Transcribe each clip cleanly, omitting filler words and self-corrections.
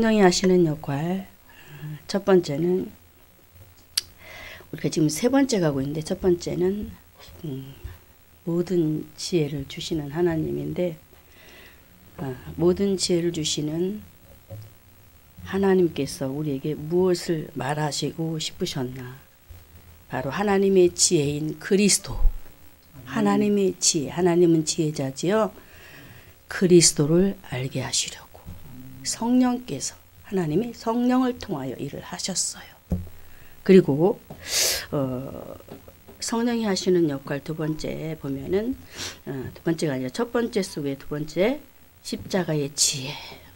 성령이 하시는 역할. 첫 번째는 우리가 지금 세 번째 가고 있는데, 첫 번째는 모든 지혜를 주시는 하나님인데, 모든 지혜를 주시는 하나님께서 우리에게 무엇을 말하시고 싶으셨나? 바로 하나님의 지혜인 그리스도. 하나님의 지혜, 하나님은 지혜자지요. 그리스도를 알게 하시려고 성령께서, 하나님이 성령을 통하여 일을 하셨어요. 그리고 성령이 하시는 역할 두 번째 보면은, 두 번째가 아니라 첫 번째 속에 두 번째, 십자가의 지혜.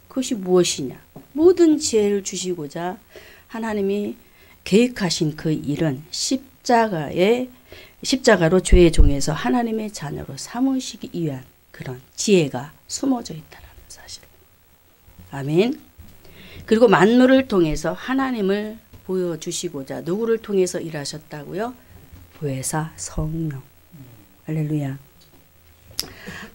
그것이 무엇이냐? 모든 지혜를 주시고자 하나님이 계획하신 그 일은 십자가로 죄의 종에서 하나님의 자녀로 삼으시기 위한 그런 지혜가 숨어져 있다는 사실. 아멘. 그리고 만물을 통해서 하나님을 보여주시고자 누구를 통해서 일하셨다고요? 보혜사 성령. 할렐루야.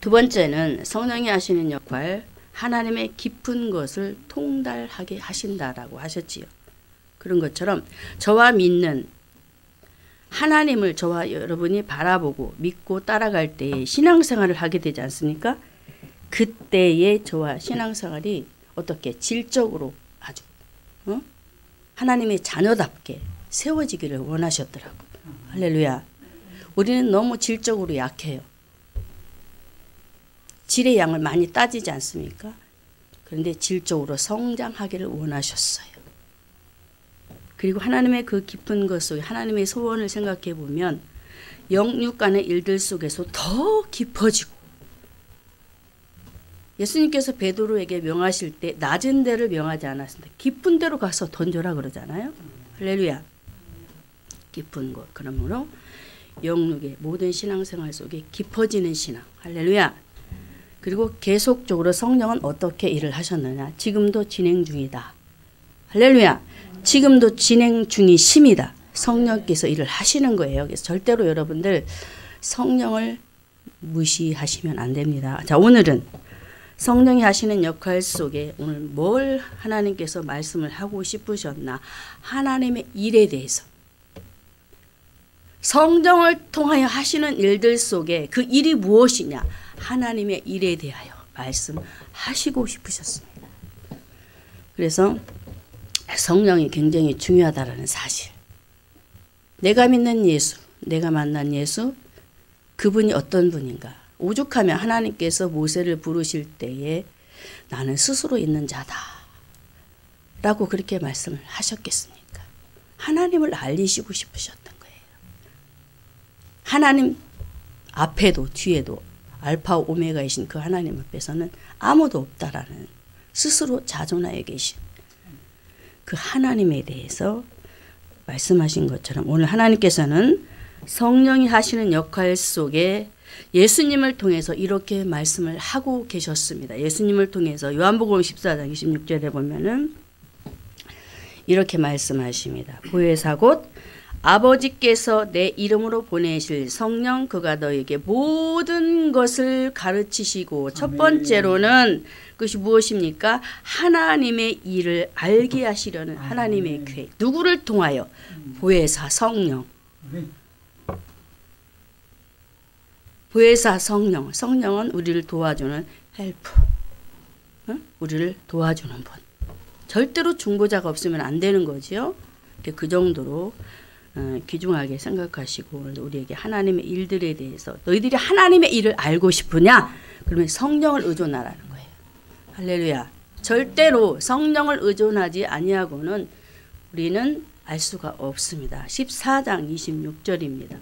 두 번째는 성령이 하시는 역할, 하나님의 깊은 것을 통달하게 하신다라고 하셨지요. 그런 것처럼 저와 믿는 하나님을 저와 여러분이 바라보고 믿고 따라갈 때에 신앙생활을 하게 되지 않습니까? 그때의 저와 신앙생활이 어떻게 질적으로 아주 하나님의 자녀답게 세워지기를 원하셨더라고요. 할렐루야. 우리는 너무 질적으로 약해요. 질의 양을 많이 따지지 않습니까? 그런데 질적으로 성장하기를 원하셨어요. 그리고 하나님의 그 깊은 것 속에 하나님의 소원을 생각해 보면 영육 간의 일들 속에서 더 깊어지고, 예수님께서 베드로에게 명하실 때 낮은 데를 명하지 않았습니다. 깊은 데로 가서 던져라 그러잖아요. 할렐루야. 깊은 곳. 그러므로 영육의 모든 신앙생활 속에 깊어지는 신앙. 할렐루야. 그리고 계속적으로 성령은 어떻게 일을 하셨느냐? 지금도 진행 중이다. 할렐루야. 지금도 진행 중이십니다. 성령께서 일을 하시는 거예요. 그래서 절대로 여러분들 성령을 무시하시면 안 됩니다. 자, 오늘은 성령이 하시는 역할 속에 오늘 뭘 하나님께서 말씀을 하고 싶으셨나? 하나님의 일에 대해서, 성령을 통하여 하시는 일들 속에 그 일이 무엇이냐? 하나님의 일에 대하여 말씀하시고 싶으셨습니다. 그래서 성령이 굉장히 중요하다라는 사실. 내가 믿는 예수, 내가 만난 예수, 그분이 어떤 분인가? 오죽하면 하나님께서 모세를 부르실 때에 나는 스스로 있는 자다 라고 그렇게 말씀을 하셨겠습니까? 하나님을 알리시고 싶으셨던 거예요. 하나님 앞에도 뒤에도 알파 오메가이신 그 하나님 앞에서는 아무도 없다라는, 스스로 자존하여 계신 그 하나님에 대해서 말씀하신 것처럼 오늘 하나님께서는 성령이 하시는 역할 속에 예수님을 통해서 이렇게 말씀을 하고 계셨습니다. 예수님을 통해서 요한복음 14장 26절에 보면은 이렇게 말씀하십니다. 보혜사 곧 아버지께서 내 이름으로 보내실 성령, 그가 너에게 모든 것을 가르치시고, 첫 번째로는 그것이 무엇입니까? 하나님의 일을 알게 하시려는 하나님의 계획. 누구를 통하여? 보혜사 성령. 보혜사 성령. 성령은 우리를 도와주는 헬프. 우리를 도와주는 분. 절대로 중보자가 없으면 안 되는 거지요. 그 정도로 귀중하게 생각하시고 우리에게 하나님의 일들에 대해서, 너희들이 하나님의 일을 알고 싶으냐? 그러면 성령을 의존하라는 거예요. 할렐루야. 절대로 성령을 의존하지 아니하고는 우리는 알 수가 없습니다. 14장 26절입니다.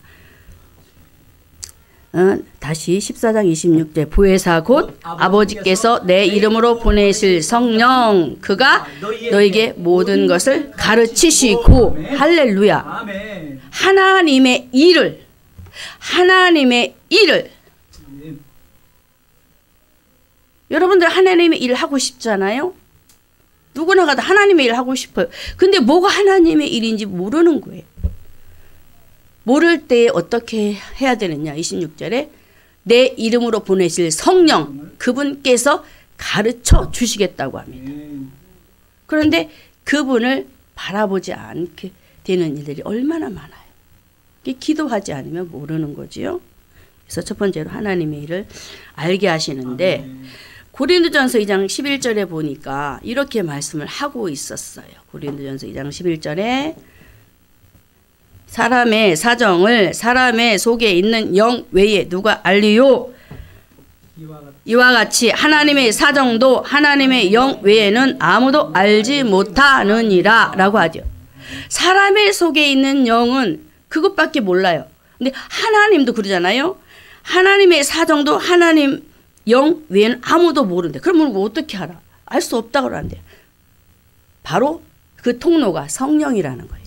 다시 14장 26절. 보혜사 곧 아버지께서 내 이름으로 보내실 성령, 그가 너에게 모든 것을 가르치시고. 할렐루야. 하나님의 일을 여러분들 하나님의 일을 하고 싶잖아요. 누구나 다 하나님의 일을 하고 싶어요. 근데 뭐가 하나님의 일인지 모르는 거예요. 모를 때 어떻게 해야 되느냐? 26절에 내 이름으로 보내실 성령, 그분께서 가르쳐 주시겠다고 합니다. 그런데 그분을 바라보지 않게 되는 일들이 얼마나 많아요. 기도하지 않으면 모르는 거지요. 그래서 첫 번째로 하나님의 일을 알게 하시는데 고린도전서 2장 11절에 보니까 이렇게 말씀을 하고 있었어요. 고린도전서 2장 11절에 사람의 사정을 사람의 속에 있는 영 외에 누가 알리요? 이와 같이 하나님의 사정도 하나님의 영 외에는 아무도 알지 못하느니라 라고 하죠. 사람의 속에 있는 영은 그것밖에 몰라요. 근데 하나님도 그러잖아요. 하나님의 사정도 하나님 영 외에는 아무도 모른대. 그러면 어떻게 알아? 알 수 없다고 그러는데 바로 그 통로가 성령이라는 거예요.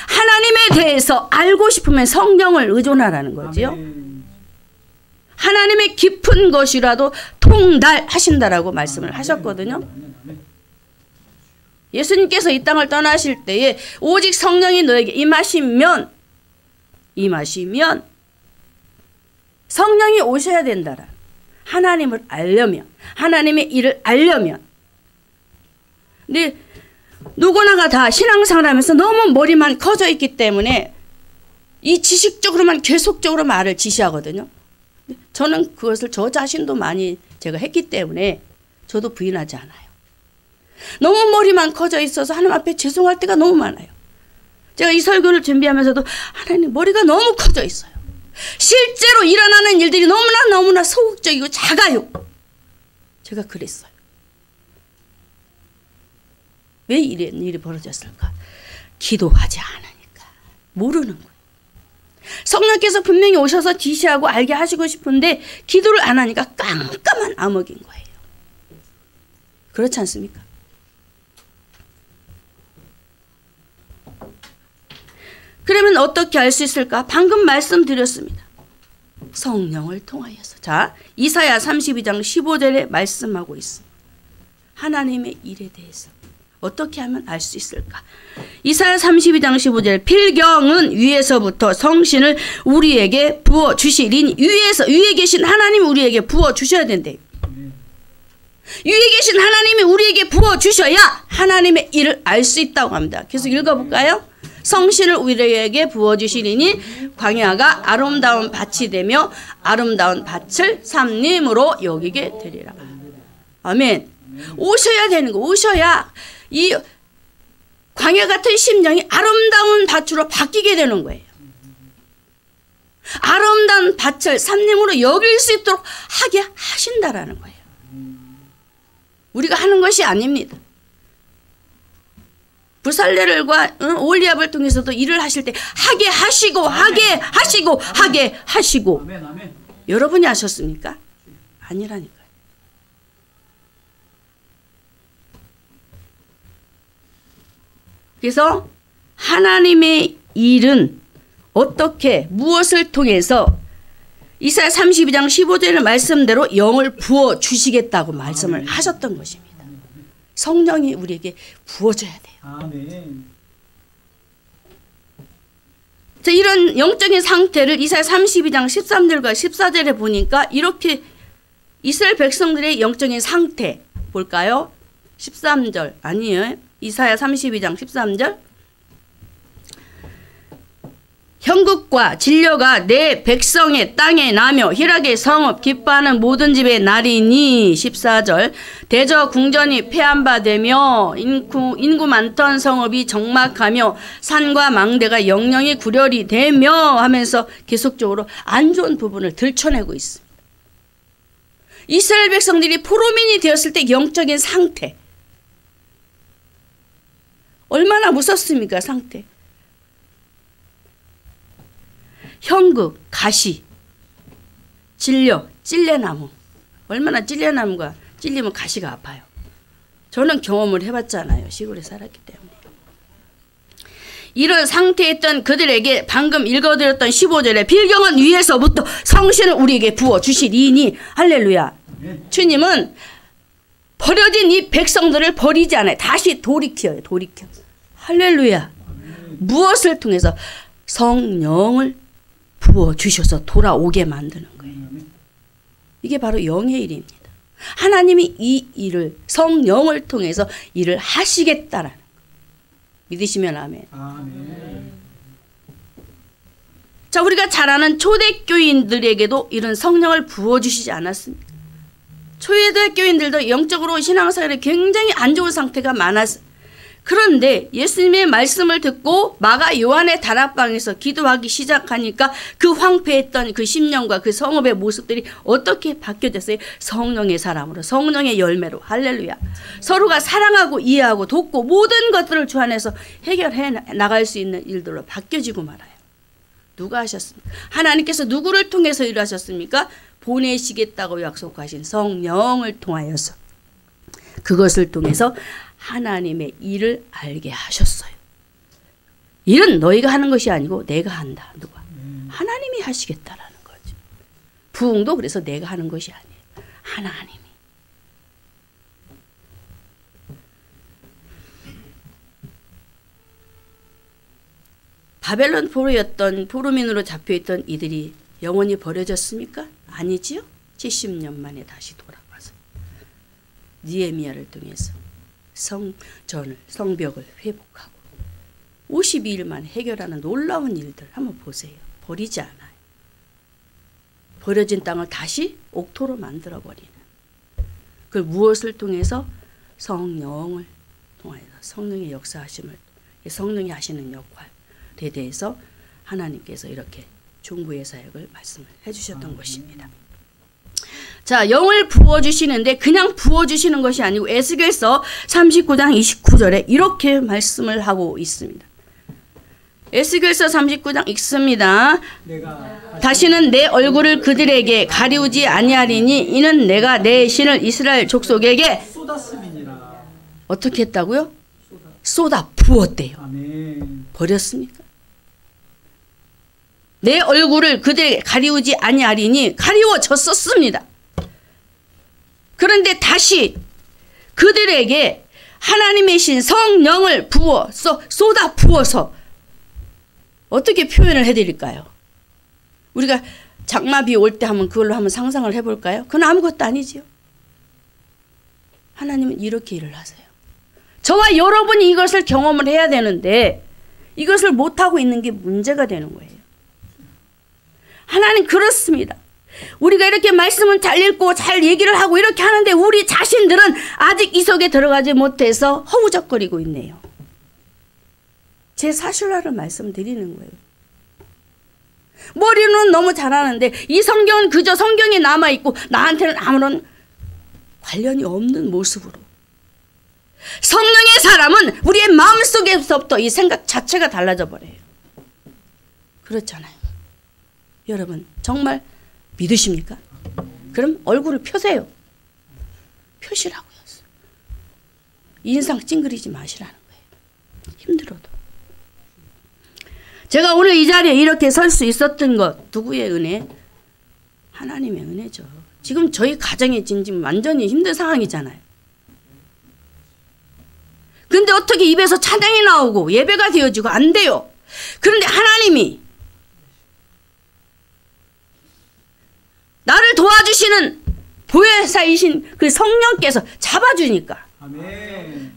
하나님에 대해서 알고 싶으면 성령을 의존하라는 거지요. 하나님의 깊은 것이라도 통달하신다라고 말씀을 하셨거든요. 예수님께서 이 땅을 떠나실 때에 오직 성령이 너에게 임하시면 성령이 오셔야 된다라. 하나님을 알려면 하나님의 일을 알려면. 근데 누구나가 다 신앙생활 하면서 너무 머리만 커져 있기 때문에 이 지식적으로만 계속적으로 말을 지시하거든요. 저는 그것을 저 자신도 많이 제가 했기 때문에 저도 부인하지 않아요. 너무 머리만 커져 있어서 하나님 앞에 죄송할 때가 너무 많아요. 제가 이 설교를 준비하면서도 하나님 머리가 너무 커져 있어요. 실제로 일어나는 일들이 너무나 소극적이고 작아요. 제가 그랬어요. 왜 이런 일이 벌어졌을까? 기도하지 않으니까. 모르는 거예요. 성령께서 분명히 오셔서 지시하고 알게 하시고 싶은데 기도를 안 하니까 깜깜한 암흑인 거예요. 그렇지 않습니까? 그러면 어떻게 알 수 있을까? 방금 말씀드렸습니다. 성령을 통하여서. 자, 이사야 32장 15절에 말씀하고 있습니다. 하나님의 일에 대해서 어떻게 하면 알 수 있을까? 이사야 32장 15절 필경은 위에서부터 성신을 우리에게 부어주시리니 위에 계신 하나님이 우리에게 부어주셔야 된대요. 위에 계신 하나님이 우리에게 부어주셔야 하나님의 일을 알 수 있다고 합니다. 계속 읽어볼까요? 성신을 우리에게 부어주시리니 광야가 아름다운 밭이 되며 아름다운 밭을 삼림으로 여기게 되리라. 아멘. 오셔야 되는 거. 오셔야 이 광야 같은 심령이 아름다운 밭으로 바뀌게 되는 거예요. 아름다운 밭을 삼림으로 여길 수 있도록 하게 하신다라는 거예요. 우리가 하는 것이 아닙니다. 부살레를과 올리압을 통해서도 일을 하실 때 하게 하시고 아멘, 아멘. 여러분이 하셨습니까? 아니라니까요. 그래서 하나님의 일은 어떻게 무엇을 통해서 이사야 32장 15절의 말씀대로 영을 부어주시겠다고 말씀을 하셨던 것입니다. 성령이 우리에게 부어줘야 돼요. 아멘. 자, 이런 영적인 상태를 이사야 32장 13절과 14절에 보니까 이렇게 이스라엘 백성들의 영적인 상태 볼까요? 13절 아니에요. 이사야 32장 13절 형국과 진료가 내 백성의 땅에 나며 희락의 성읍 기뻐하는 모든 집의 날이니 14절 대저 궁전이 폐한바되며 인구 많던 성읍이 적막하며 산과 망대가 영영이 구렬이 되며 하면서 계속적으로 안 좋은 부분을 들춰내고 있습니다. 이스라엘 백성들이 포로민이 되었을 때 영적인 상태 얼마나 무섭습니까? 상태. 형극, 가시, 진려, 찔레나무. 얼마나 찔레나무가 찔리면 가시가 아파요. 저는 경험을 해봤잖아요. 시골에 살았기 때문에. 이런 상태에 있던 그들에게 방금 읽어드렸던 15절에 필경은 위에서부터 성신을 우리에게 부어주시리니 할렐루야. 주님은 버려진 이 백성들을 버리지 않아요. 다시 돌이켜요. 돌이켜. 할렐루야. 무엇을 통해서? 성령을 부어주셔서 돌아오게 만드는 거예요. 이게 바로 영의 일입니다. 하나님이 이 일을 성령을 통해서 일을 하시겠다라는 거. 믿으시면 아멘. 아멘. 자, 우리가 잘 아는 초대교인들에게도 이런 성령을 부어주시지 않았습니까? 초대교인들도 영적으로 신앙생활에 굉장히 안 좋은 상태가 많았어요. 그런데 예수님의 말씀을 듣고 마가 요한의 다락방에서 기도하기 시작하니까 그 황폐했던 그 10년과 그 성읍의 모습들이 어떻게 바뀌어졌어요? 성령의 사람으로, 성령의 열매로. 할렐루야. 서로가 사랑하고 이해하고 돕고 모든 것들을 주 안에서 해결해 나갈 수 있는 일들로 바뀌어지고 말아요. 누가 하셨습니까? 하나님께서 누구를 통해서 일하셨습니까? 보내시겠다고 약속하신 성령을 통하여서, 그것을 통해서 하나님의 일을 알게 하셨어요. 일은 너희가 하는 것이 아니고 내가 한다. 누가? 하나님이 하시겠다라는 거죠. 부흥도 그래서 내가 하는 것이 아니에요. 하나님이. 바벨론 포로였던 포로민으로 잡혀있던 이들이 영원히 버려졌습니까? 아니지요. 70년 만에 다시 돌아와서 느헤미야를 통해서 성전을, 성벽을 회복하고 52일 만에 해결하는 놀라운 일들 한번 보세요. 버리지 않아요. 버려진 땅을 다시 옥토로 만들어버리는. 그 무엇을 통해서? 성령을 통해서, 성령의 역사하심을, 성령이 하시는 역할에 대해서 하나님께서 이렇게 중보의 사역을 말씀을 해주셨던 것입니다. 자, 영을 부어주시는데 그냥 부어주시는 것이 아니고 에스겔서 39장 29절에 이렇게 말씀을 하고 있습니다. 에스겔서 39장 읽습니다. 다시는 내 얼굴을 그들에게 가리우지 아니하리니 이는 내가 내 신을 이스라엘 족속에게 쏟았음이니라. 어떻게 했다고요? 쏟아 부었대요. 아멘. 버렸습니까? 내 얼굴을 그들에게 가리우지 아니하리니 가리워졌었습니다. 그런데 다시 그들에게 하나님의 신 성령을 쏟아 부어서 어떻게 표현을 해드릴까요? 우리가 장마비 올 때 하면 그걸로 한번 상상을 해볼까요? 그건 아무것도 아니지요. 하나님은 이렇게 일을 하세요. 저와 여러분이 이것을 경험을 해야 되는데 이것을 못하고 있는 게 문제가 되는 거예요. 하나님 그렇습니다. 우리가 이렇게 말씀은 잘 읽고 잘 얘기를 하고 이렇게 하는데 우리 자신들은 아직 이 속에 들어가지 못해서 허우적거리고 있네요. 제 사실화를 말씀드리는 거예요. 머리는 너무 잘하는데 이 성경은 그저 성경이 남아있고 나한테는 아무런 관련이 없는 모습으로. 성령의 사람은 우리의 마음속에서부터 이 생각 자체가 달라져 버려요. 그렇잖아요. 여러분 정말 믿으십니까? 그럼 얼굴을 펴세요. 펴시라고요. 인상 찡그리지 마시라는 거예요. 힘들어도. 제가 오늘 이 자리에 이렇게 설 수 있었던 것 누구의 은혜? 하나님의 은혜죠. 지금 저희 가정이 지금 완전히 힘든 상황이잖아요. 근데 어떻게 입에서 찬양이 나오고 예배가 되어지고 안 돼요. 그런데 하나님이 나를 도와주시는 보혜사이신 그 성령께서 잡아주니까. 아멘.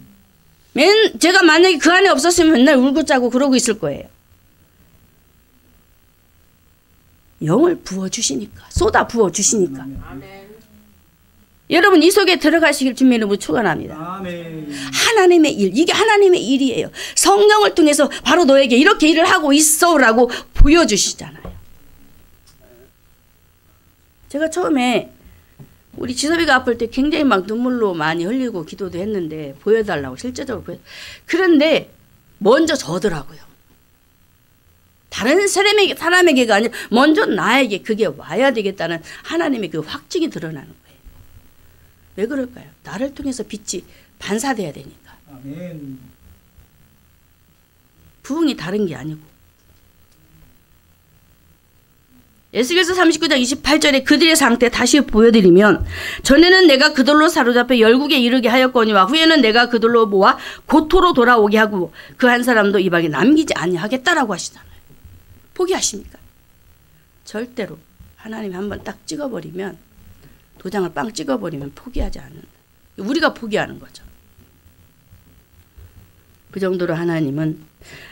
제가 만약에 그 안에 없었으면 맨날 울고 짜고 그러고 있을 거예요. 영을 부어주시니까, 쏟아 부어주시니까. 아멘. 여러분 이 속에 들어가시길 주님의 이름으로 축원합니다. 아멘. 하나님의 일, 이게 하나님의 일이에요. 성령을 통해서 바로 너에게 이렇게 일을 하고 있어라고 보여주시잖아요. 제가 처음에 우리 지섭이가 아플 때 굉장히 막 눈물로 많이 흘리고 기도도 했는데 보여달라고 실제적으로 그런데 먼저 저더라고요. 다른 사람에게가 아니라 먼저 나에게 그게 와야 되겠다는 하나님의 그 확증이 드러나는 거예요. 왜 그럴까요? 나를 통해서 빛이 반사돼야 되니까. 아멘. 부흥이 다른 게 아니고. 에스겔서 39장 28절에 그들의 상태 다시 보여드리면 전에는 내가 그들로 사로잡혀 열국에 이르게 하였거니와 후에는 내가 그들로 모아 고토로 돌아오게 하고 그 한 사람도 이방에 남기지 아니하겠다라고 하시잖아요. 포기하십니까? 절대로. 하나님이 한번 딱 찍어버리면 도장을 빵 찍어버리면 포기하지 않는다. 우리가 포기하는 거죠. 그 정도로 하나님은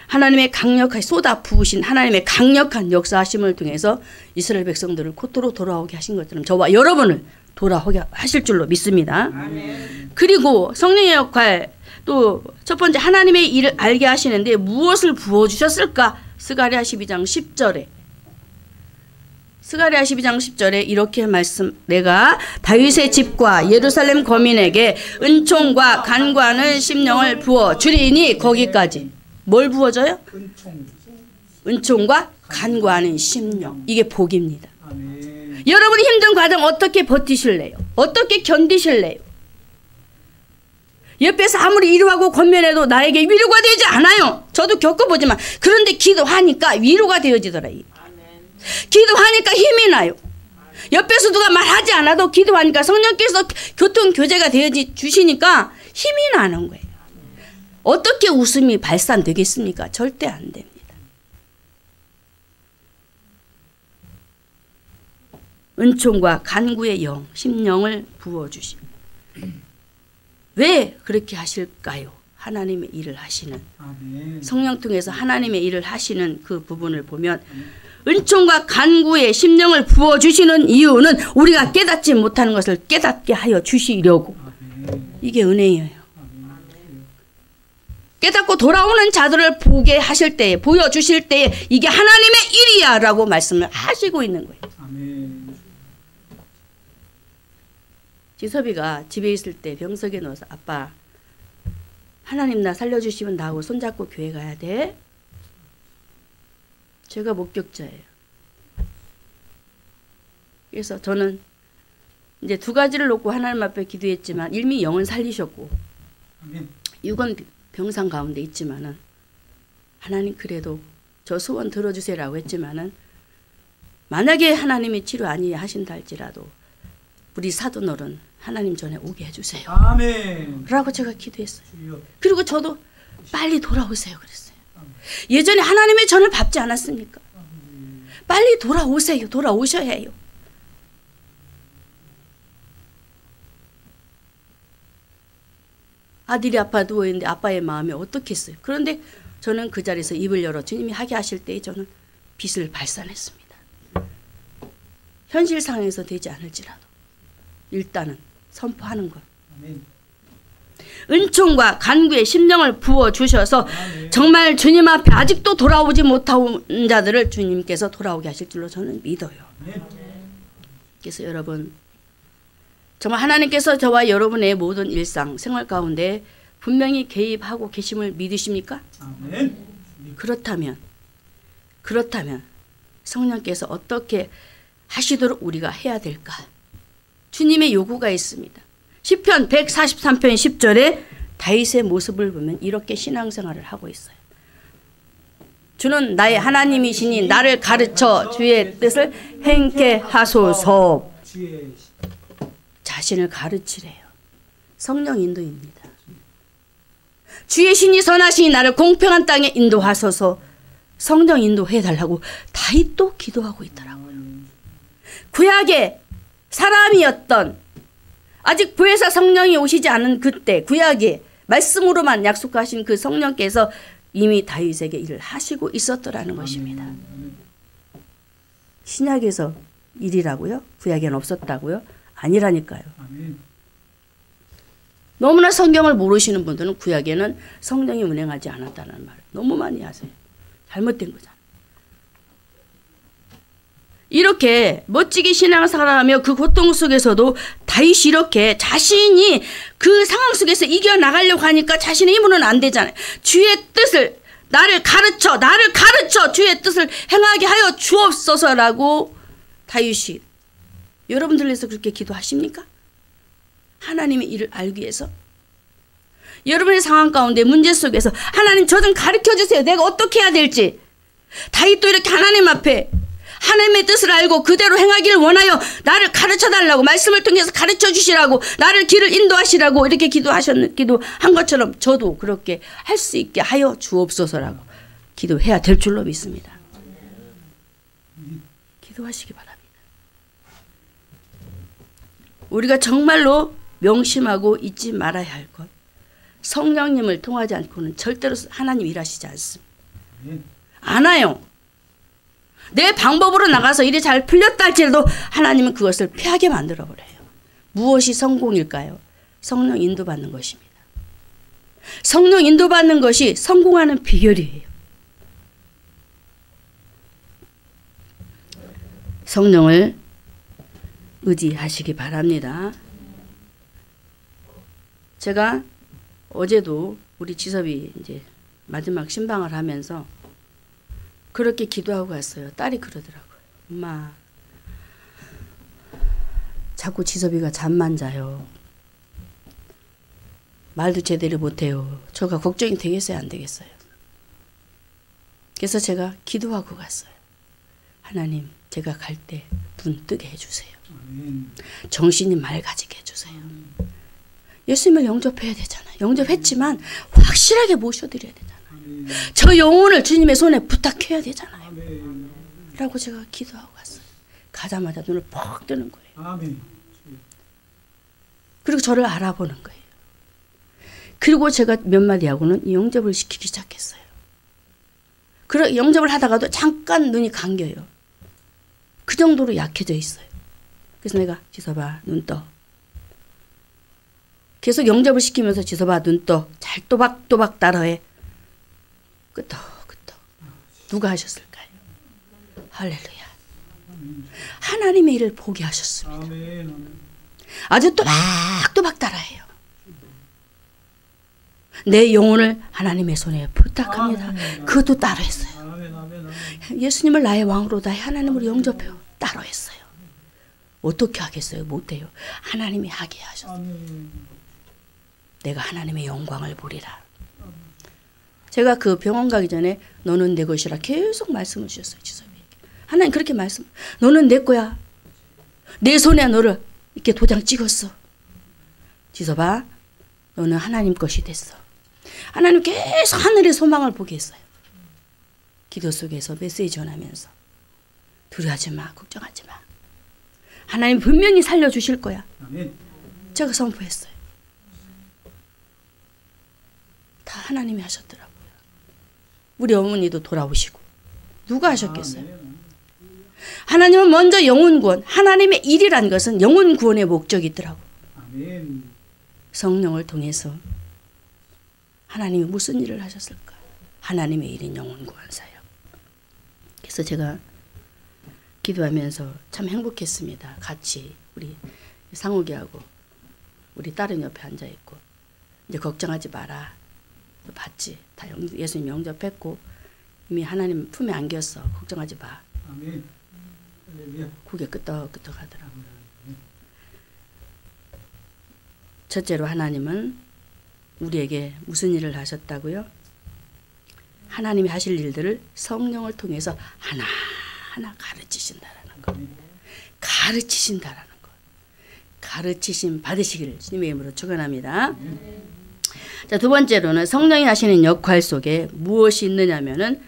하나님의 강력하게 쏟아 부으신 하나님의 강력한 역사하심을 통해서 이스라엘 백성들을 곧도로 돌아오게 하신 것처럼 저와 여러분을 돌아오게 하실 줄로 믿습니다. 아멘. 그리고 성령의 역할 또 첫 번째 하나님의 일을 알게 하시는데 무엇을 부어주셨을까? 스가랴 12장 10절에 스가랴 12장 10절에 이렇게 말씀 내가 다윗의 집과 예루살렘 거민에게 은총과 간구하는 심령을 부어 주리니 거기까지 뭘 부어줘요? 은총. 은총과 간구하는 심령. 이게 복입니다. 아멘. 여러분이 힘든 과정 어떻게 버티실래요? 어떻게 견디실래요? 옆에서 아무리 위로하고 권면해도 나에게 위로가 되지 않아요. 저도 겪어보지만 그런데 기도하니까 위로가 되어지더라고요. 기도하니까 힘이 나요. 옆에서 누가 말하지 않아도 기도하니까 성령께서 교통교제가 되어지 주시니까 힘이 나는 거예요. 어떻게 웃음이 발산되겠습니까? 절대 안 됩니다. 은총과 간구의 영, 심령을 부어주시. 왜 그렇게 하실까요? 하나님의 일을 하시는 아멘. 성령 통해서 하나님의 일을 하시는 그 부분을 보면 은총과 간구의 심령을 부어주시는 이유는 우리가 깨닫지 못하는 것을 깨닫게 하여 주시려고. 아멘. 이게 은혜예요. 아멘. 깨닫고 돌아오는 자들을 보게 하실 때에 보여주실 때에 이게 하나님의 일이야 라고 말씀을 하시고 있는 거예요. 아멘. 지섭이가 집에 있을 때 병석에 넣어서 아빠 하나님 나 살려주시면 나하고 손잡고 교회 가야 돼. 제가 목격자예요. 그래서 저는 이제 두 가지를 놓고 하나님 앞에 기도했지만 이미 영은 살리셨고 아멘. 육은 병상 가운데 있지만은 하나님 그래도 저 소원 들어주세요라고 했지만은 만약에 하나님이 치료 아니 하신다 할지라도 우리 사돈어른 하나님 전에 오게 해주세요. 아멘. 라고 제가 기도했어요. 주여. 그리고 저도 빨리 돌아오세요 그랬어요. 예전에 하나님의 전을 밟지 않았습니까? 빨리 돌아오세요. 돌아오셔야 해요. 아들이 아파 누워있는데 아빠의 마음이 어떻겠어요? 그런데 저는 그 자리에서 입을 열어 주님이 하게 하실 때에 저는 빛을 발산했습니다. 현실 상황에서 되지 않을지라도 일단은 선포하는 것. 아멘. 은총과 간구의 심령을 부어주셔서 아멘. 정말 주님 앞에 아직도 돌아오지 못한 자들을 주님께서 돌아오게 하실 줄로 저는 믿어요. 아멘. 그래서 여러분 정말 하나님께서 저와 여러분의 모든 일상 생활 가운데 분명히 개입하고 계심을 믿으십니까? 아멘. 그렇다면 성령께서 어떻게 하시도록 우리가 해야 될까? 주님의 요구가 있습니다. 시편 143편 10절에 다윗의 모습을 보면 이렇게 신앙생활을 하고 있어요. 주는 나의 하나님이시니 나를 가르쳐 주의 뜻을 행케 하소서. 주의 자신을 가르치래요. 성령 인도입니다. 주의 신이 선하시니 나를 공평한 땅에 인도하소서. 성령 인도해달라고 다윗도 기도하고 있더라고요. 구약의 사람이었던 아직 보혜사 성령이 오시지 않은 그때 구약의 말씀으로만 약속하신 그 성령께서 이미 다윗에게 일을 하시고 있었더라는 것입니다. 신약에서 일이라고요? 구약에는 없었다고요? 아니라니까요. 아멘. 너무나 성경을 모르시는 분들은 구약에는 성령이 운행하지 않았다는 말을 너무 많이 하세요. 잘못된 거잖아요. 이렇게 멋지게 신앙생활하며 그 고통 속에서도 다윗이 이렇게 자신이 그 상황 속에서 이겨나가려고 하니까 자신의 힘으로는 안 되잖아요. 주의 뜻을 나를 가르쳐 주의 뜻을 행하게 하여 주옵소서라고 다윗이 여러분들에서 그렇게 기도하십니까? 하나님의 일을 알기 위해서 여러분의 상황 가운데 문제 속에서 하나님 저 좀 가르쳐주세요. 내가 어떻게 해야 될지. 다윗도 이렇게 하나님 앞에 하나님의 뜻을 알고 그대로 행하기를 원하여 나를 가르쳐달라고 말씀을 통해서 가르쳐주시라고 나를 길을 인도하시라고 이렇게 기도한 것처럼 저도 그렇게 할 수 있게 하여 주옵소서라고 기도해야 될 줄로 믿습니다. 기도하시기 바랍니다. 우리가 정말로 명심하고 잊지 말아야 할 것. 성령님을 통하지 않고는 절대로 하나님 일하시지 않습니다. 아멘. 안 와요. 내 방법으로 나가서 일이 잘 풀렸다 할지라도 하나님은 그것을 피하게 만들어버려요. 무엇이 성공일까요? 성령 인도받는 것입니다. 성령 인도받는 것이 성공하는 비결이에요. 성령을 의지하시기 바랍니다. 제가 어제도 우리 지섭이 이제 마지막 신방을 하면서 그렇게 기도하고 갔어요. 딸이 그러더라고요. 엄마, 자꾸 지섭이가 잠만 자요. 말도 제대로 못해요. 저가 걱정이 되겠어요, 안 되겠어요? 그래서 제가 기도하고 갔어요. 하나님, 제가 갈 때 눈 뜨게 해주세요. 아멘. 정신이 맑아지게 해주세요. 예수님을 영접해야 되잖아요. 영접했지만 확실하게 모셔드려야 되잖아요. 아멘. 저 영혼을 주님의 손에 부탁해야 되잖아요. 아멘. 라고 제가 기도하고 갔어요. 가자마자 눈을 퍽 뜨는 거예요. 아멘. 그리고 저를 알아보는 거예요. 그리고 제가 몇 마디 하고는 영접을 시키기 시작했어요. 그리고 영접을 하다가도 잠깐 눈이 감겨요. 그 정도로 약해져 있어요. 그래서 내가 지섭아 눈 떠. 계속 영접을 시키면서 지섭아 눈 떠. 잘 또박또박 따라해. 끄떡끄떡. 누가 하셨을까요? 할렐루야. 하나님의 일을 보게 하셨습니다. 아멘. 아주 또박또박 따라해요. 내 영혼을 하나님의 손에 부탁합니다. 아멘. 그것도 따로 했어요. 아멘. 아멘. 예수님을 나의 왕으로 다 하나님으로 영접해요. 따로 했어요. 어떻게 하겠어요? 못해요. 하나님이 하게 하셨어요. 아멘. 내가 하나님의 영광을 보리라. 제가 그 병원 가기 전에 너는 내 것이라 계속 말씀을 주셨어요. 지섭이에게. 하나님 그렇게 말씀. 너는 내 거야. 내 손에 너를 이렇게 도장 찍었어. 지섭아, 너는 하나님 것이 됐어. 하나님 계속 하늘의 소망을 보게 했어요. 기도 속에서 메시지 전하면서 두려워하지 마, 걱정하지 마. 하나님 분명히 살려주실 거야. 아멘. 제가 선포했어요. 다 하나님이 하셨더라고요. 우리 어머니도 돌아오시고 누가 하셨겠어요? 아멘. 하나님은 먼저 영혼 구원, 하나님의 일이란 것은 영혼 구원의 목적이 있더라고요. 아멘. 성령을 통해서 하나님이 무슨 일을 하셨을까? 하나님의 일인 영혼 구원 사역. 그래서 제가 기도하면서 참 행복했습니다. 같이 우리 상욱이하고 우리 딸은 옆에 앉아 있고 이제 걱정하지 마라. 봤지? 다 예수님 영접했고 이미 하나님 품에 안겼어. 걱정하지 마. 아멘. 할렐루야. 고개 끄덕끄덕 하더라고요. 첫째로 하나님은 우리에게 무슨 일을 하셨다고요? 하나님이 하실 일들을 성령을 통해서 하나하나 가르치신다라는 것. 가르치신다라는 것. 가르치심 받으시기를 주님의 이름으로 축원합니다. 자, 두 번째로는 성령이 하시는 역할 속에 무엇이 있느냐면은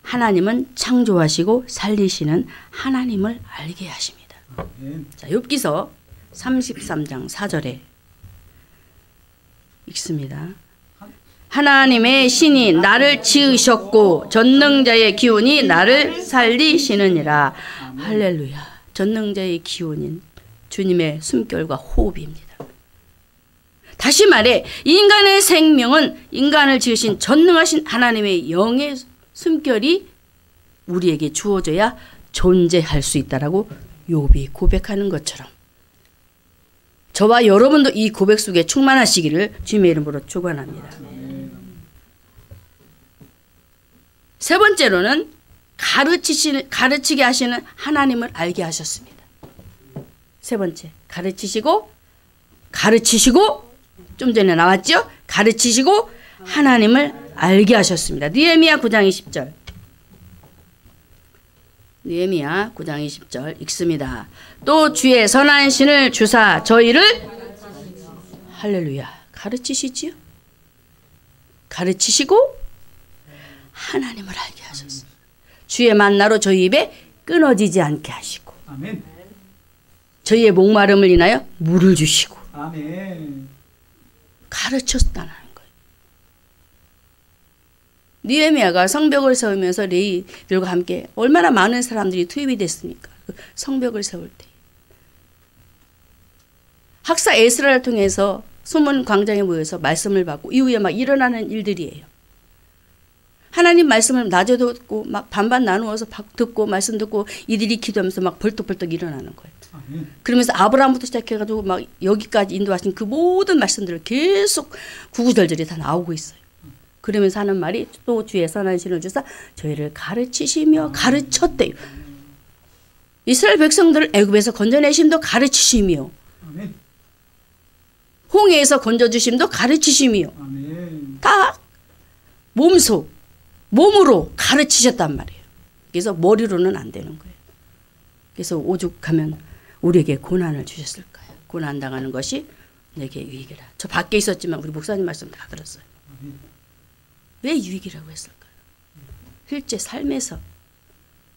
하나님은 창조하시고 살리시는 하나님을 알게 하십니다. 아멘. 자, 욥기서 33장 4절에 읽습니다. 하나님의 신이 나를 지으셨고 전능자의 기운이 나를 살리시느니라. 할렐루야. 전능자의 기운인 주님의 숨결과 호흡입니다. 다시 말해 인간의 생명은 인간을 지으신 전능하신 하나님의 영의 숨결이 우리에게 주어져야 존재할 수 있다라고 욥이 고백하는 것처럼 저와 여러분도 이 고백 속에 충만하시기를 주님의 이름으로 축원합니다. 세 번째로는 가르치게 하시는 하나님을 알게 하셨습니다. 세 번째, 가르치시고 좀 전에 나왔죠? 가르치시고 하나님을 알게 하셨습니다. 느헤미야 9장 20절. 느헤미야 9장 20절 읽습니다. 또 주의 선한 신을 주사 저희를 할렐루야 가르치시지요? 가르치시고 하나님을 알게 하셨습니다. 주의 만나로 저희 입에 끊어지지 않게 하시고 아멘. 저희의 목마름을 인하여 물을 주시고 아멘. 가르쳤다는 거예요. 느헤미야가 성벽을 세우면서 레위들과 함께 얼마나 많은 사람들이 투입이 됐습니까? 그 성벽을 세울 때. 학사 에스라를 통해서 소문 광장에 모여서 말씀을 받고 이후에 막 일어나는 일들이에요. 하나님 말씀을 낮에도 듣고 막 반반 나누어서 듣고 말씀 듣고 이들이 기도하면서 막 벌떡벌떡 일어나는 거예요. 아멘. 그러면서 아브라함부터 시작해가지고 막 여기까지 인도하신 그 모든 말씀들을 계속 구구절절히 다 나오고 있어요. 그러면서 하는 말이 또 주의 선한 신을 주사 저희를 가르치시며 가르쳤대요. 이스라엘 백성들을 애굽에서 건져내심도 가르치시며 아멘. 홍해에서 건져주심도 가르치시며 아멘. 다 몸으로 가르치셨단 말이에요. 그래서 머리로는 안 되는 거예요. 그래서 오죽하면 우리에게 고난을 주셨을까요? 고난 당하는 것이 내게 유익이라. 저 밖에 있었지만 우리 목사님 말씀 다 들었어요. 왜 유익이라고 했을까요? 실제 삶에서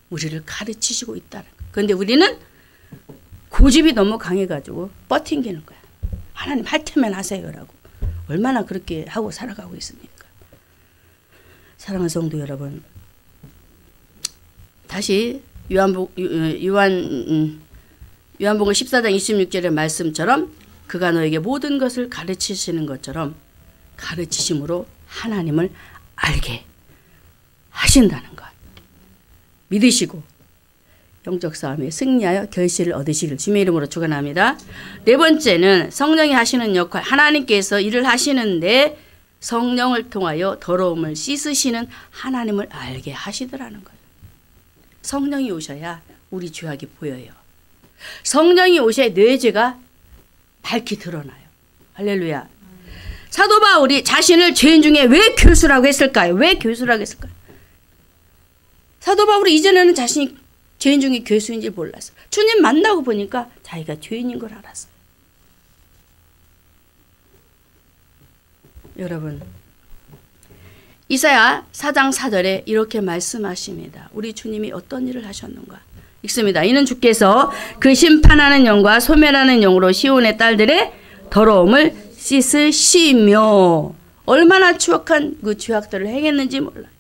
우리를 가르치시고 있다는 거예요. 그런데 우리는 고집이 너무 강해가지고 버팅기는 거야. 하나님 할 테면 하세요라고. 얼마나 그렇게 하고 살아가고 있습니까? 사랑하는 성도 여러분, 다시 요한복음 14장 26절의 말씀처럼 그가 너에게 모든 것을 가르치시는 것처럼 가르치심으로 하나님을 알게 하신다는 것. 믿으시고 영적 싸움에 승리하여 결실을 얻으시길 주님의 이름으로 축원합니다. 네 번째는 성령이 하시는 역할. 하나님께서 일을 하시는데 성령을 통하여 더러움을 씻으시는 하나님을 알게 하시더라는 거예요. 성령이 오셔야 우리 죄악이 보여요. 성령이 오셔야 내 죄가 밝히 드러나요. 할렐루야. 사도 바울이 자신을 죄인 중에 왜 교수라고 했을까요? 왜 교수라고 했을까요? 사도 바울이 이전에는 자신이 죄인 중에 교수인 줄 몰랐어요. 주님 만나고 보니까 자기가 죄인인 걸 알았어요. 여러분, 이사야 4장 4절에 이렇게 말씀하십니다. 우리 주님이 어떤 일을 하셨는가? 읽습니다. 이는 주께서 그 심판하는 영과 소멸하는 영으로 시온의 딸들의 더러움을 씻으시며 얼마나 추악한 그 죄악들을 행했는지 몰라요.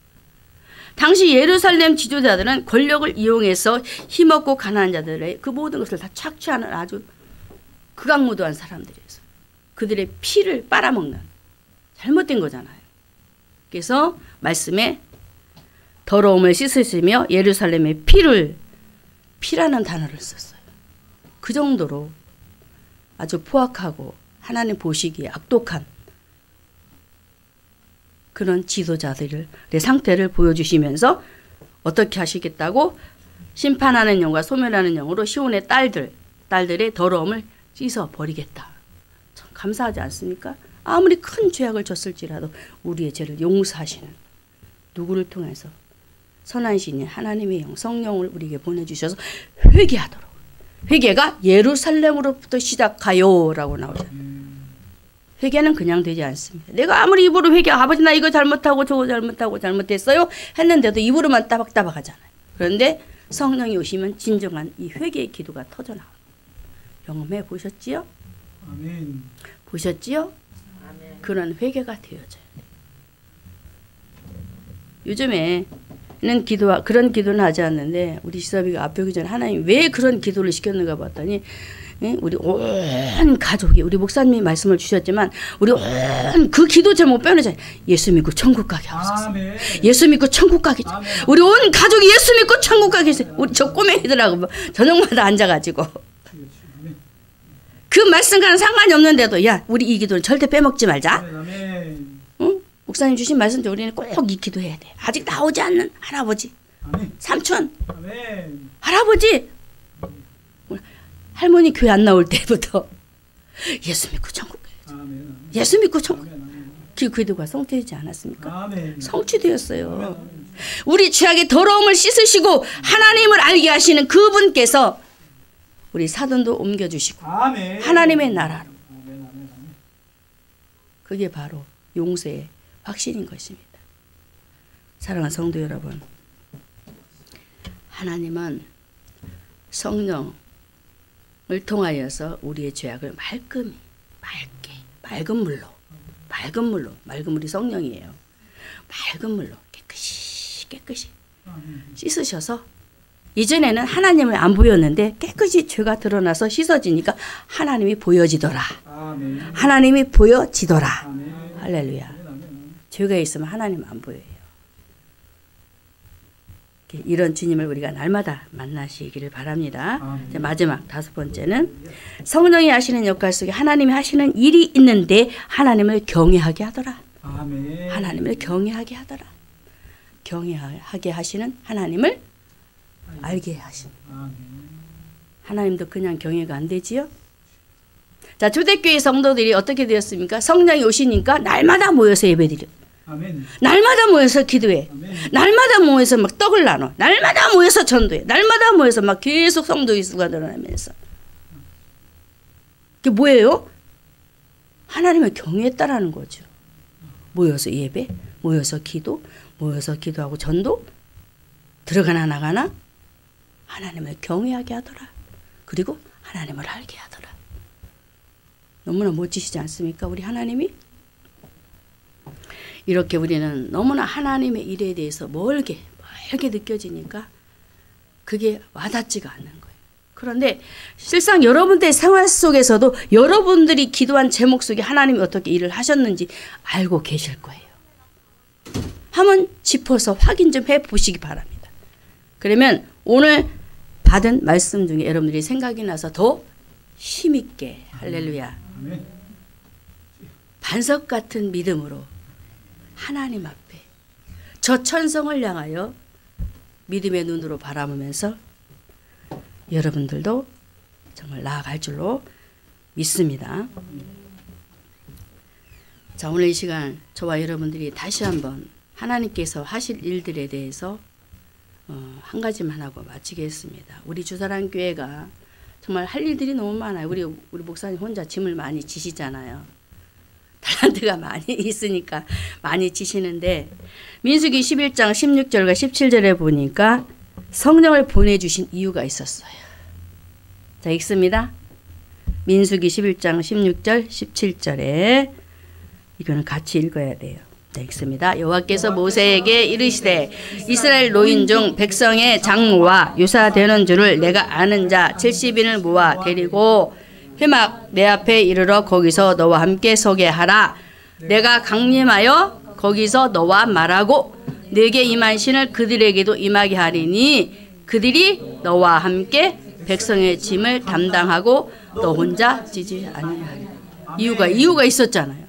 당시 예루살렘 지도자들은 권력을 이용해서 힘없고 가난한 자들의 그 모든 것을 다 착취하는 아주 극악무도한 사람들이었어요. 그들의 피를 빨아먹는 잘못된 거잖아요. 그래서 말씀에 더러움을 씻으시며 예루살렘의 피라는 단어를 썼어요. 그 정도로 아주 포악하고 하나님 보시기에 악독한 그런 지도자들의 상태를 보여주시면서 어떻게 하시겠다고 심판하는 영과 소멸하는 영으로 시온의 딸들의 더러움을 씻어버리겠다. 참 감사하지 않습니까? 아무리 큰 죄악을 졌을지라도 우리의 죄를 용서하시는 누구를 통해서 선한 신인 하나님의 영 성령을 우리에게 보내주셔서 회개하도록. 회개가 예루살렘으로부터 시작하여 라고 나오잖아요. 회개는 그냥 되지 않습니다. 내가 아무리 입으로 아버지 나 이거 잘못하고 저거 잘못하고 잘못했어요 했는데도 입으로만 따박따박 하잖아요. 그런데 성령이 오시면 진정한 이 회개의 기도가 터져나옵니다. 경험해 보셨지요? 아멘. 보셨지요? 아멘. 그런 회개가 되어져요. 요즘에는 그런 기도는 하지 않는데 우리 시사비가 앞에 오기 전에 하나님 왜 그런 기도를 시켰는가 봤더니 우리 온 가족이 우리 목사님이 말씀을 주셨지만 우리 온 그 기도 제목 빼놓잖아요. 예수 믿고 천국 가게 하소서. 아멘. 예수 믿고 천국 가게. 아멘. 우리 온 가족이 예수 믿고 천국 가게 해주세요. 우리 저 꼬맹이들하고 저녁마다 앉아가지고 그 말씀과는 상관이 없는데도 야 우리 이 기도는 절대 빼먹지 말자. 아멘. 응? 목사님 주신 말씀 우리는 꼭 이 기도해야 돼. 아직 나오지 않는 할아버지, 아멘. 삼촌, 아멘. 할아버지, 할머니 교회 안 나올 때부터 예수 믿고 천국 가야지. 아멘. 예수 믿고 천국. 아멘. 그 기도가 성취되지 않았습니까? 아멘. 성취되었어요. 아멘. 우리 죄악의 더러움을 씻으시고 하나님을 알게 하시는 그분께서 우리 사돈도 옮겨주시고 아멘. 하나님의 나라로. 아멘. 아멘. 그게 바로 용서의 확신인 것입니다. 사랑하는 성도 여러분, 하나님은 성령, 통하여서 우리의 죄악을 맑게 맑은 물로 맑은 물이 성령이에요. 맑은 물로 깨끗이 아멘. 씻으셔서 이전에는 하나님을 안 보였는데 깨끗이 죄가 드러나서 씻어지니까 하나님이 보여지더라. 아멘. 하나님이 보여지더라. 아멘. 할렐루야. 아멘. 죄가 있으면 하나님 안 보여요. 이런 주님을 우리가 날마다 만나시기를 바랍니다. 아멘. 이제 마지막 5번째는 성령이 하시는 역할 속에 하나님이 하시는 일이 있는데 하나님을 경외하게 하더라. 아멘. 하나님을 경외하게 하더라. 경외하게 하시는 하나님을 알게 하신. 아멘. 하나님도 그냥 경외가 안 되지요? 자, 초대교회 성도들이 어떻게 되었습니까? 성령이 오시니까 날마다 모여서 예배드려. 아멘. 날마다 모여서 기도해. 아멘. 날마다 모여서 막 떡을 나눠. 날마다 모여서 전도해. 날마다 모여서 막 계속 성도의 수가 늘어나면서. 그게 뭐예요? 하나님을 경외했다라는 거죠. 모여서 예배, 모여서 기도, 모여서 기도하고 전도, 들어가나 나가나 하나님을 경외하게 하더라. 그리고 하나님을 알게 하더라. 너무나 멋지시지 않습니까? 우리 하나님이? 이렇게 우리는 너무나 하나님의 일에 대해서 멀게 느껴지니까 그게 와닿지가 않는 거예요. 그런데 실상 여러분들의 생활 속에서도 여러분들이 기도한 제목 속에 하나님이 어떻게 일을 하셨는지 알고 계실 거예요. 한번 짚어서 확인 좀 해보시기 바랍니다. 그러면 오늘 받은 말씀 중에 여러분들이 생각이 나서 더 힘있게 할렐루야 아멘. 반석 같은 믿음으로 하나님 앞에 저 천성을 향하여 믿음의 눈으로 바라보면서 여러분들도 정말 나아갈 줄로 믿습니다. 자, 오늘 이 시간 저와 여러분들이 다시 한번 하나님께서 하실 일들에 대해서 한 가지만 하고 마치겠습니다. 우리 주사랑교회가 정말 할 일들이 너무 많아요. 우리 목사님 혼자 짐을 많이 지시잖아요. 달란트가 많이 있으니까 많이 지시는데 민수기 11장 16절과 17절에 보니까 성령을 보내주신 이유가 있었어요. 자, 읽습니다. 민수기 11장 16절 17절에 이거는 같이 읽어야 돼요. 네, 읽습니다. 여호와께서 모세에게 이르시되 이스라엘 노인 중 백성의 장로와 유사되는 줄을 내가 아는 자 70인을 모아 데리고 회막 내 앞에 이르러 거기서 너와 함께 서게 하라. 내가 강림하여 거기서 너와 말하고 내게 임한 신을 그들에게도 임하게 하리니 그들이 너와 함께 백성의 짐을 담당하고 너 혼자 지지 아니하리라. 이유가 있었잖아요.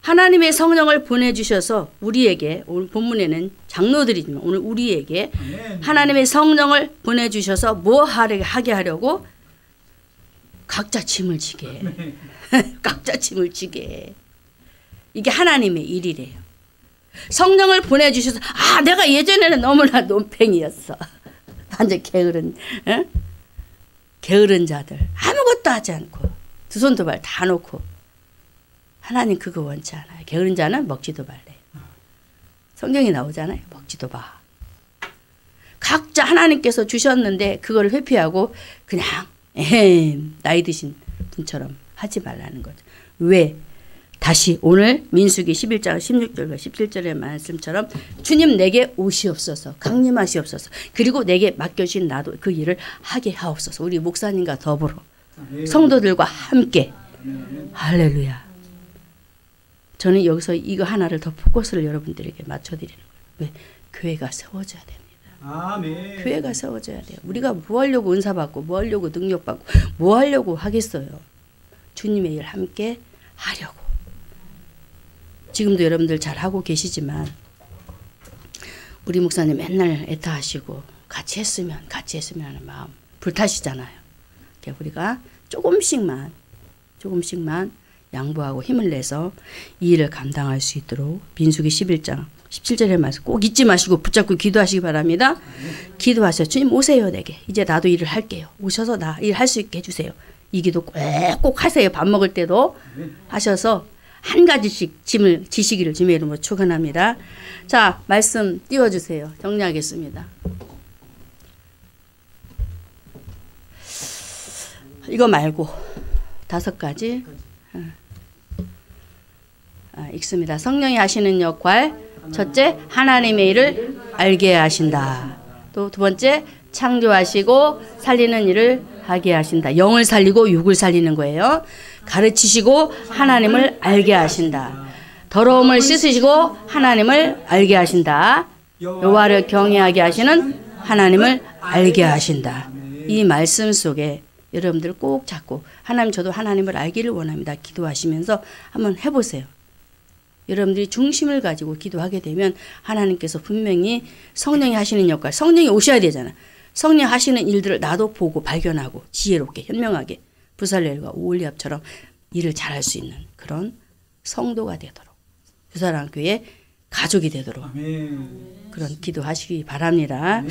하나님의 성령을 보내주셔서 우리에게, 오늘 본문에는 장로들이지만 오늘 우리에게 하나님의 성령을 보내주셔서 뭐 하게 하려고? 각자 짐을 지게. 각자 짐을 지게. 이게 하나님의 일이래요. 성령을 보내주셔서 내가 예전에는 너무나 논팽이였어. 완전 게으른 자들 아무것도 하지 않고 두 손 두 발 다 놓고 하나님 그거 원치 않아요. 게으른 자는 먹지도 말래요. 성경이 나오잖아요. 먹지도 마. 각자 하나님께서 주셨는데 그걸 회피하고 그냥 나이 드신 분처럼 하지 말라는 거죠. 왜? 다시 오늘 민수기 11장 16절과 17절의 말씀처럼 주님 내게 오시옵소서 강림하시옵소서 그리고 내게 맡겨주신 나도 그 일을 하게 하옵소서. 우리 목사님과 더불어 성도들과 함께 할렐루야. 저는 여기서 이거 하나를 더 포커스를 여러분들에게 맞춰드리는 거예요. 왜? 교회가 세워져야 됩니다. 아멘. 교회가 세워져야 돼요. 우리가 뭐 하려고 은사받고 뭐 하려고 능력받고 뭐 하려고 하겠어요. 주님의 일 함께 하려고. 지금도 여러분들 잘하고 계시지만 우리 목사님 맨날 애타하시고 같이 했으면 하는 마음 불타시잖아요. 우리가 조금씩만 양보하고 힘을 내서 이 일을 감당할 수 있도록 민수기 11장 17절의 말씀 꼭 잊지 마시고 붙잡고 기도하시기 바랍니다. 기도하세요. 주님 오세요 내게. 이제 나도 일을 할게요. 오셔서 나 일할 수 있게 해주세요. 이 기도 꼭 하세요. 밥 먹을 때도 하셔서 한 가지씩 짐을 지시기를 주님의 이름으로 축원합니다. 자, 말씀 띄워주세요. 정리하겠습니다. 이거 말고 5가지 읽습니다. 성령이 하시는 역할. 첫째, 하나님의 일을 알게 하신다. 또 두 번째, 창조하시고 살리는 일을 하게 하신다. 영을 살리고 육을 살리는 거예요. 가르치시고 하나님을 알게 하신다. 더러움을 씻으시고 하나님을 알게 하신다. 여호와를 경외하게 하시는 하나님을 알게 하신다. 이 말씀 속에 여러분들 꼭 잡고 하나님 저도 하나님을 알기를 원합니다. 기도하시면서 한번 해보세요. 여러분들이 중심을 가지고 기도하게 되면 하나님께서 분명히 성령이 하시는 역할, 성령이 오셔야 되잖아. 성령 하시는 일들을 나도 보고 발견하고 지혜롭게 현명하게 부살렐과 오홀리압처럼 일을 잘할 수 있는 그런 성도가 되도록 부사랑교회 가족이 되도록 아멘. 그런 기도하시기 바랍니다.